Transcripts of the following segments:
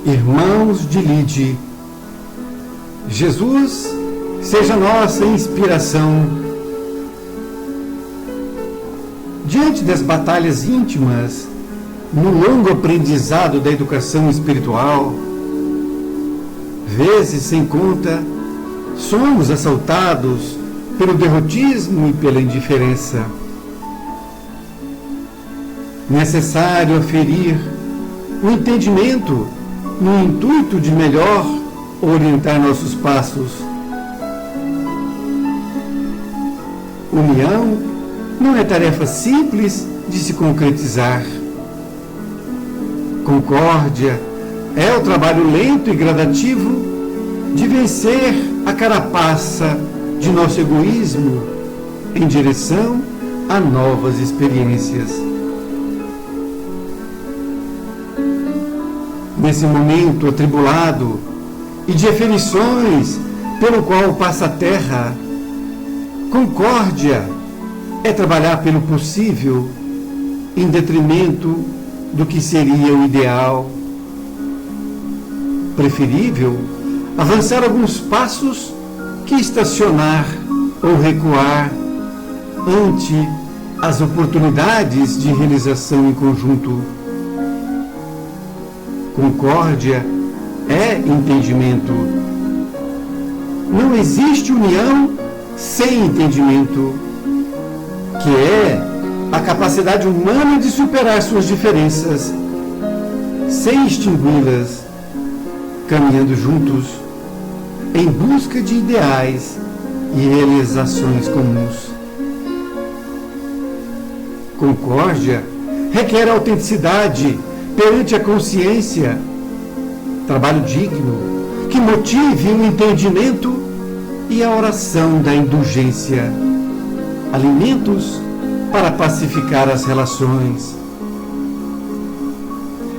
Irmãos de Lide, Jesus seja nossa inspiração. Diante das batalhas íntimas, no longo aprendizado da educação espiritual, vezes sem conta, somos assaltados pelo derrotismo e pela indiferença. Necessário aferir o entendimento no intuito de melhor orientar nossos passos. União não é tarefa simples de se concretizar. Concórdia é o trabalho lento e gradativo de vencer a carapaça de nosso egoísmo em direção a novas experiências. Nesse momento atribulado e de aflições pelo qual passa a terra, concórdia é trabalhar pelo possível em detrimento do que seria o ideal. Preferível avançar alguns passos que estacionar ou recuar ante as oportunidades de realização em conjunto. Concórdia é entendimento. Não existe união sem entendimento, que é a capacidade humana de superar suas diferenças, sem extingui-las, caminhando juntos em busca de ideais e realizações comuns. Concórdia requer autenticidade perante a consciência, trabalho digno que motive o entendimento e a oração da indulgência, alimentos para pacificar as relações.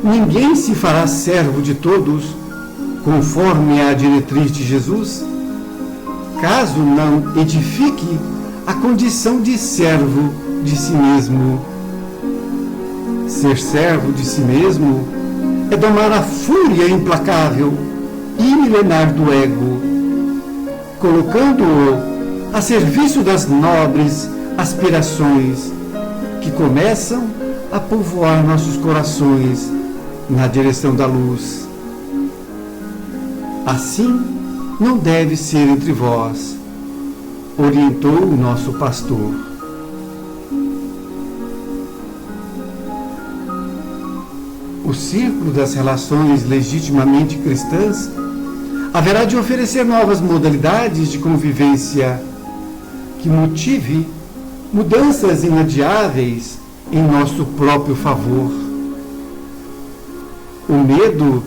Ninguém se fará servo de todos, conforme a diretriz de Jesus, caso não edifique a condição de servo de si mesmo. Ser servo de si mesmo é domar a fúria implacável e milenar do ego, colocando-o a serviço das nobres aspirações que começam a povoar nossos corações na direção da luz. Assim não deve ser entre vós, orientou o nosso pastor. O círculo das relações legitimamente cristãs haverá de oferecer novas modalidades de convivência que motive mudanças inadiáveis em nosso próprio favor. O medo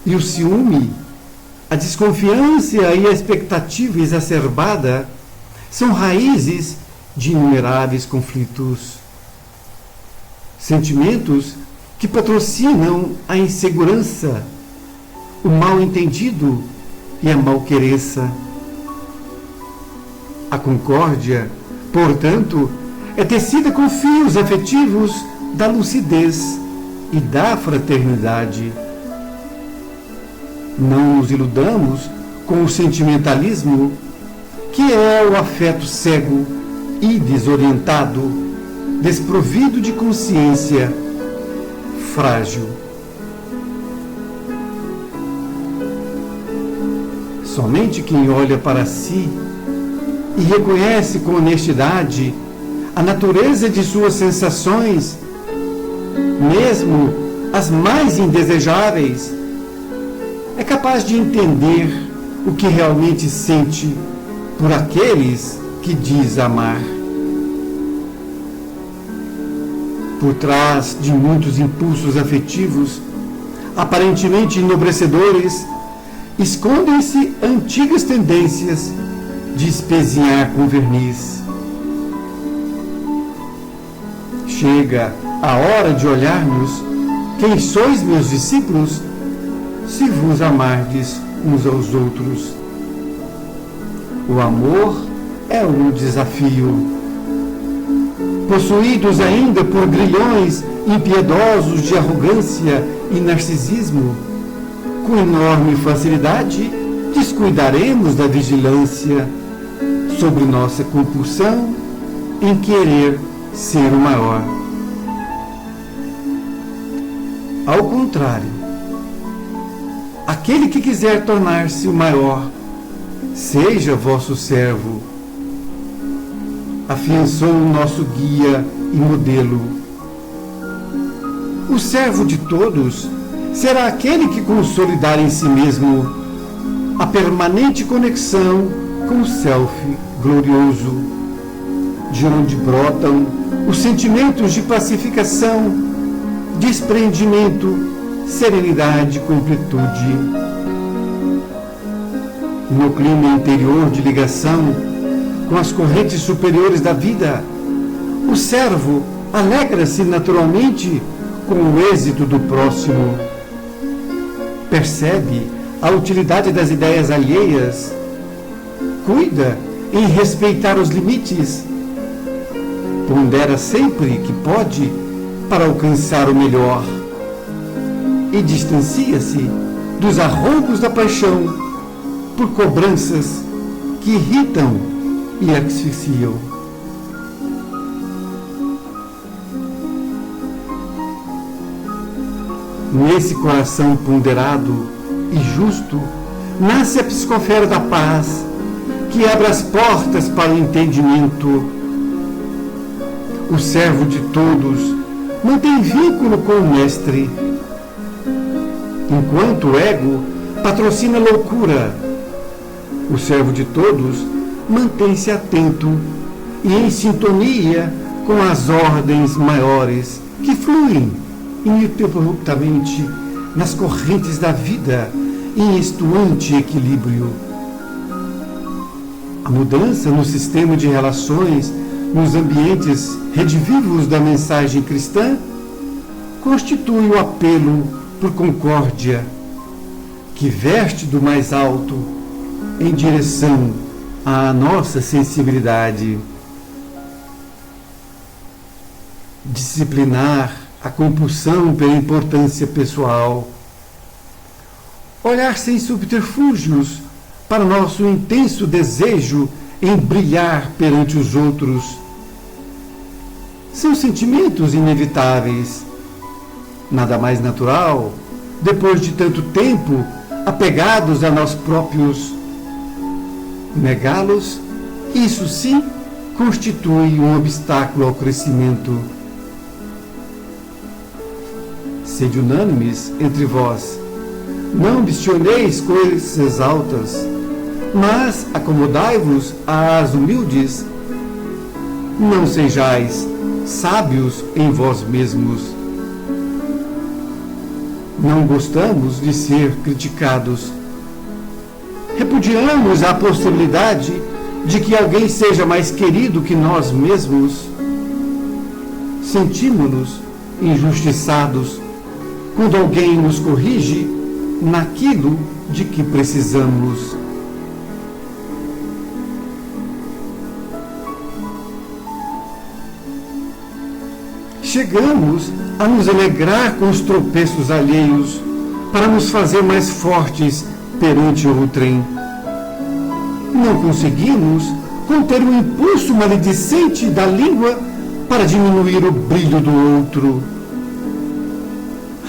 e o ciúme, a desconfiança e a expectativa exacerbada são raízes de inumeráveis conflitos. Sentimentos que patrocinam a insegurança, o mal-entendido e a malquerença. A concórdia, portanto, é tecida com fios afetivos da lucidez e da fraternidade. Não nos iludamos com o sentimentalismo, que é o afeto cego e desorientado, desprovido de consciência, frágil. Somente quem olha para si e reconhece com honestidade a natureza de suas sensações, mesmo as mais indesejáveis, é capaz de entender o que realmente sente por aqueles que diz amar. Por trás de muitos impulsos afetivos, aparentemente enobrecedores, escondem-se antigas tendências de espezinhar com verniz. Chega a hora de olharmos quem sois meus discípulos, se vos amardes uns aos outros. O amor é um desafio. Possuídos ainda por grilhões impiedosos de arrogância e narcisismo, com enorme facilidade, descuidaremos da vigilância sobre nossa compulsão em querer ser o maior. Ao contrário, aquele que quiser tornar-se o maior, seja vosso servo, afiançou o nosso guia e modelo. O servo de todos será aquele que consolidar em si mesmo a permanente conexão com o Self glorioso, de onde brotam os sentimentos de pacificação, desprendimento, serenidade e completude. No clima interior de ligação com as correntes superiores da vida, o servo alegra-se naturalmente com o êxito do próximo. Percebe a utilidade das ideias alheias, cuida em respeitar os limites, pondera sempre que pode para alcançar o melhor e distancia-se dos arroubos da paixão por cobranças que irritam e asfixiam. Nesse coração ponderado e justo nasce a psicosfera da paz, que abre as portas para o entendimento. O servo de todos mantém vínculo com o mestre, enquanto o ego patrocina a loucura. O servo de todos mantém-se atento e em sintonia com as ordens maiores que fluem ininterruptamente nas correntes da vida em estuante equilíbrio. A mudança no sistema de relações nos ambientes redivivos da mensagem cristã constitui o apelo por concórdia que veste do mais alto em direção à nossa sensibilidade. Disciplinar a compulsão pela importância pessoal. Olhar sem subterfúgios para nosso intenso desejo em brilhar perante os outros. São sentimentos inevitáveis. Nada mais natural, depois de tanto tempo apegados a nós próprios. Negá-los, isso sim, constitui um obstáculo ao crescimento. Sede unânimes entre vós. Não ambicioneis coisas altas, mas acomodai-vos às humildes. Não sejais sábios em vós mesmos. Não gostamos de ser criticados. Repudiamos a possibilidade de que alguém seja mais querido que nós mesmos. Sentimos-nos injustiçados quando alguém nos corrige naquilo de que precisamos. Chegamos a nos alegrar com os tropeços alheios para nos fazer mais fortes perante o outrem. Não conseguimos conter o impulso maledicente da língua para diminuir o brilho do outro.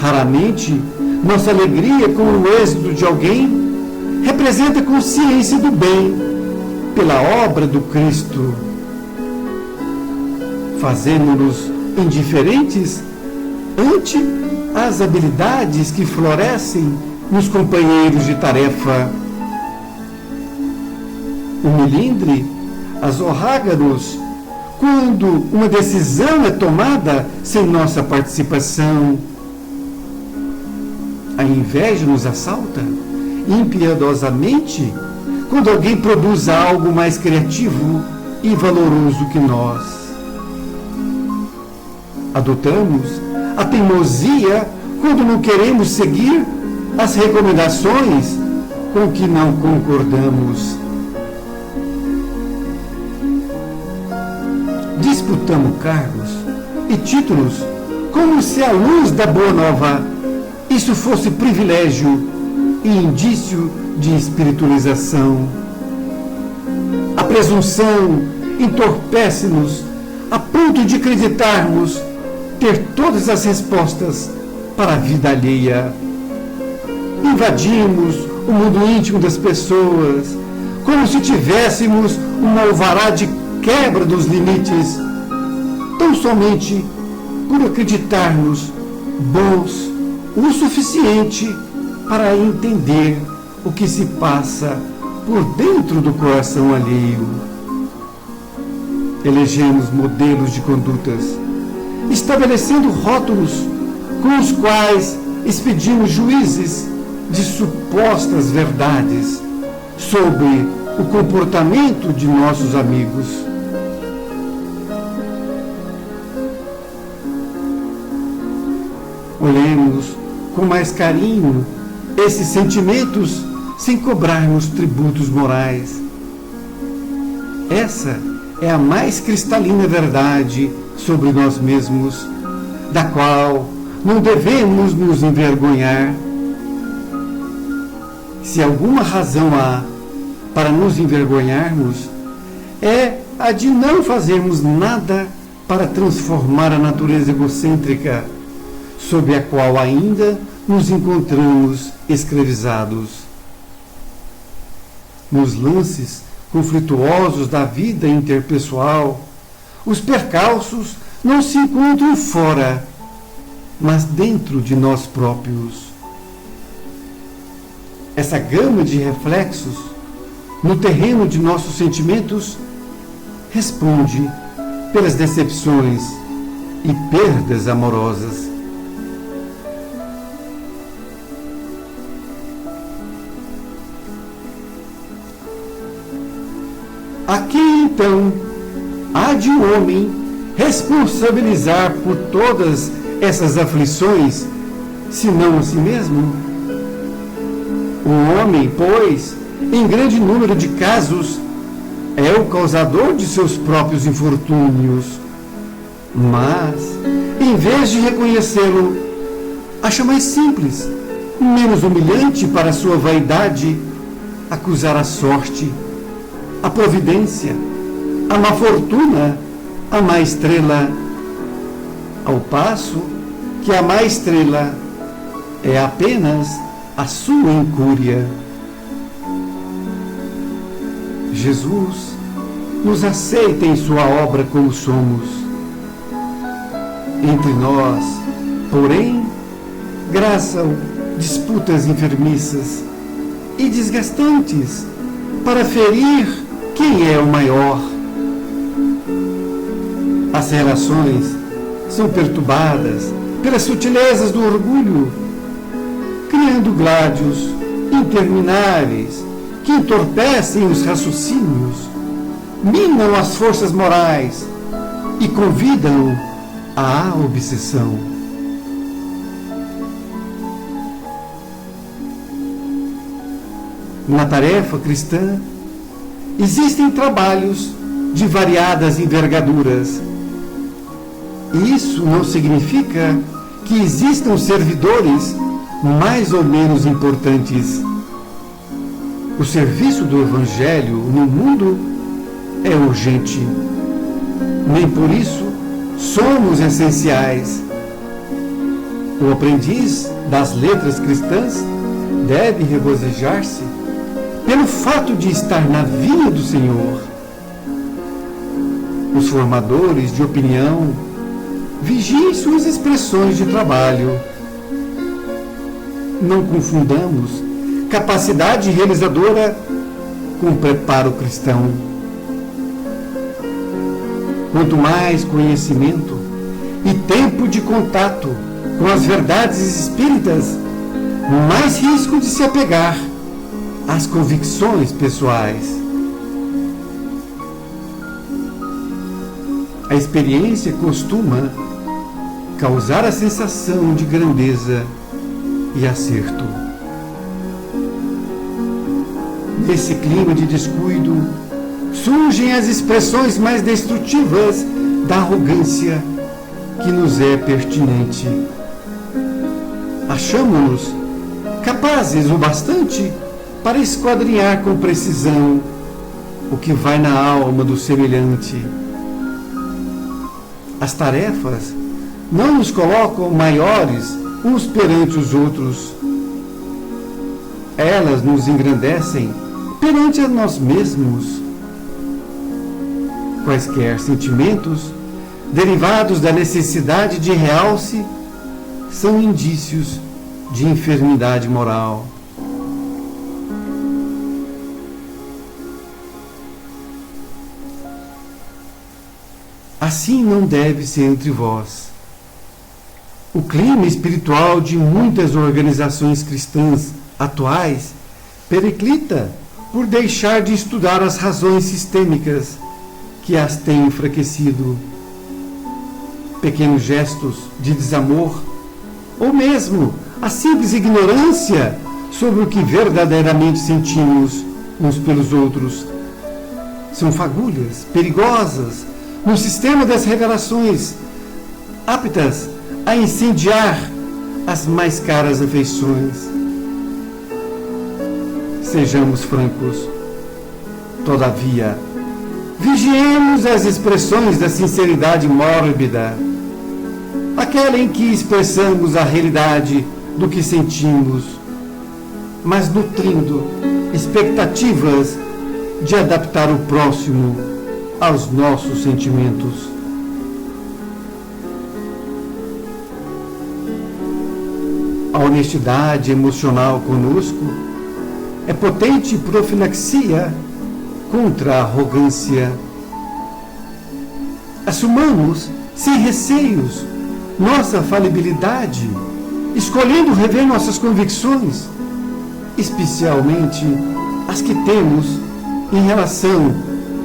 Raramente, nossa alegria com o êxito de alguém representa consciência do bem pela obra do Cristo. Fazemos-nos indiferentes ante as habilidades que florescem nos companheiros de tarefa. O melindre azorraga-nos quando uma decisão é tomada sem nossa participação. A inveja nos assalta impiedosamente quando alguém produz algo mais criativo e valoroso que nós. Adotamos a teimosia quando não queremos seguir as recomendações com que não concordamos. Disputamos cargos e títulos como se à luz da boa nova isso fosse privilégio e indício de espiritualização. A presunção entorpece-nos a ponto de acreditarmos ter todas as respostas para a vida alheia. Invadimos o mundo íntimo das pessoas como se tivéssemos um alvará de quebra dos limites, tão somente por acreditarmos bons o suficiente para entender o que se passa por dentro do coração alheio. Elegemos modelos de condutas, estabelecendo rótulos com os quais expedimos juízes de supostas verdades sobre o comportamento de nossos amigos. Olhemos com mais carinho esses sentimentos sem cobrarmos tributos morais. Essa é a mais cristalina verdade sobre nós mesmos, da qual não devemos nos envergonhar. Se alguma razão há para nos envergonharmos, é a de não fazermos nada para transformar a natureza egocêntrica sob a qual ainda nos encontramos escravizados. Nos lances conflituosos da vida interpessoal, os percalços não se encontram fora, mas dentro de nós próprios. Essa gama de reflexos no terreno de nossos sentimentos responde pelas decepções e perdas amorosas. A quem então há de um homem responsabilizar por todas essas aflições, senão a si mesmo? O homem, pois, em grande número de casos, é o causador de seus próprios infortúnios. Mas, em vez de reconhecê-lo, acha mais simples, menos humilhante para sua vaidade, acusar a sorte, a providência, a má fortuna, a má estrela, ao passo que a má estrela é apenas a sua incúria. Jesus nos aceita em sua obra como somos. Entre nós, porém, graçam disputas enfermiças e desgastantes para ferir quem é o maior. As relações são perturbadas pelas sutilezas do orgulho, criando gládios intermináveis que entorpecem os raciocínios, minam as forças morais e convidam à obsessão. Na tarefa cristã, existem trabalhos de variadas envergaduras. Isso não significa que existam servidores mais ou menos importantes. O serviço do Evangelho no mundo é urgente. Nem por isso somos essenciais. O aprendiz das letras cristãs deve regozijar-se pelo fato de estar na vinha do Senhor. Os formadores de opinião vigiem suas expressões de trabalho. Não confundamos capacidade realizadora com preparo cristão. Quanto mais conhecimento e tempo de contato com as verdades espíritas, mais risco de se apegar às convicções pessoais. A experiência costuma causar a sensação de grandeza e acerto. Nesse clima de descuido, surgem as expressões mais destrutivas da arrogância que nos é pertinente. Achamos-nos capazes o bastante para esquadrinhar com precisão o que vai na alma do semelhante. As tarefas não nos colocam maiores uns perante os outros. Elas nos engrandecem perante a nós mesmos. Quaisquer sentimentos derivados da necessidade de realce são indícios de enfermidade moral. Assim não deve ser entre vós. O clima espiritual de muitas organizações cristãs atuais periclita por deixar de estudar as razões sistêmicas que as têm enfraquecido. Pequenos gestos de desamor, ou mesmo a simples ignorância sobre o que verdadeiramente sentimos uns pelos outros, são fagulhas perigosas no sistema das revelações, aptas a incendiar as mais caras afeições. Sejamos francos. Todavia, vigiemos as expressões da sinceridade mórbida, aquela em que expressamos a realidade do que sentimos, mas nutrindo expectativas de adaptar o próximo aos nossos sentimentos. A honestidade emocional conosco é potente profilaxia contra a arrogância. Assumamos, sem receios, nossa falibilidade, escolhendo rever nossas convicções, especialmente as que temos em relação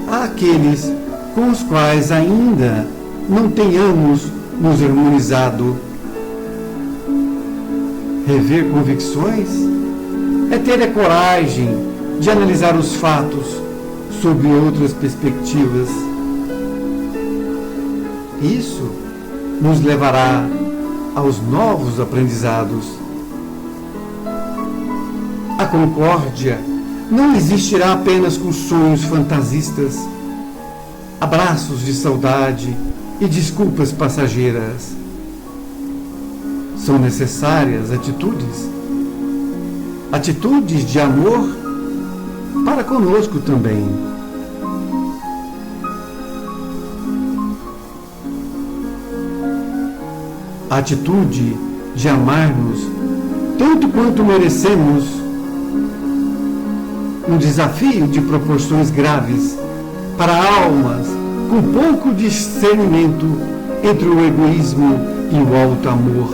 àqueles com os quais ainda não tenhamos nos harmonizado. Rever convicções é ter a coragem de analisar os fatos sob outras perspectivas. Isso nos levará aos novos aprendizados. A concórdia não existirá apenas com sonhos fantasistas, abraços de saudade e desculpas passageiras. São necessárias atitudes de amor para conosco também. A atitude de amar-nos tanto quanto merecemos, um desafio de proporções graves para almas com pouco discernimento entre o egoísmo e o alto amor.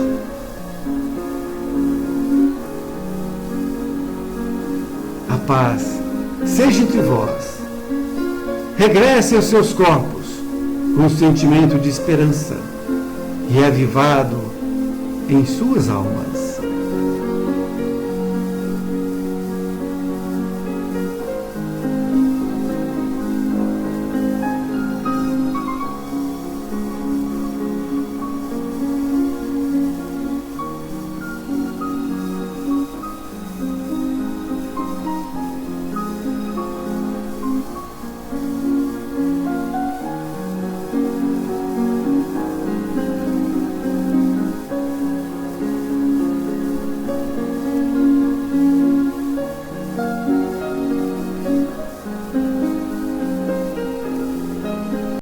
A paz seja entre vós. Regresse aos seus corpos com o sentimento de esperança reavivado em suas almas.